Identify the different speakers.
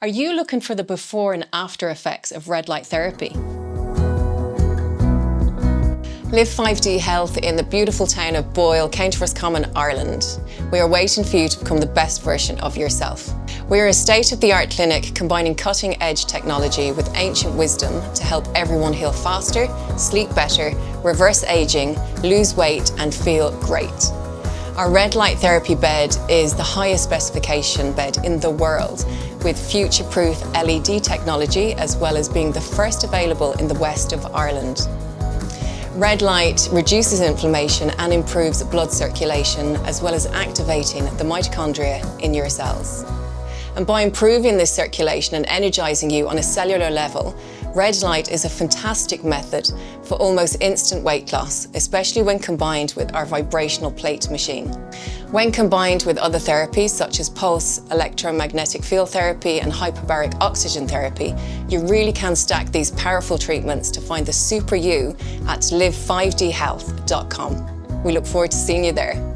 Speaker 1: Are you looking for the before and after effects of red light therapy? Live5D Health in the beautiful town of Boyle, County Roscommon, Ireland. We are waiting for you to become the best version of yourself. We are a state-of-the-art clinic combining cutting-edge technology with ancient wisdom to help everyone heal faster, sleep better, reverse aging, lose weight and feel great. Our red light therapy bed is the highest specification bed in the world, with future-proof LED technology, as well as being the first available in the west of Ireland. Red light reduces inflammation and improves blood circulation, as well as activating the mitochondria in your cells. And by improving this circulation and energizing you on a cellular level, red light is a fantastic method for almost instant weight loss, especially when combined with our vibrational plate machine. When combined with other therapies such as pulse, electromagnetic field therapy and hyperbaric oxygen therapy, you really can stack these powerful treatments to find the super you at live5dhealth.com. We look forward to seeing you there.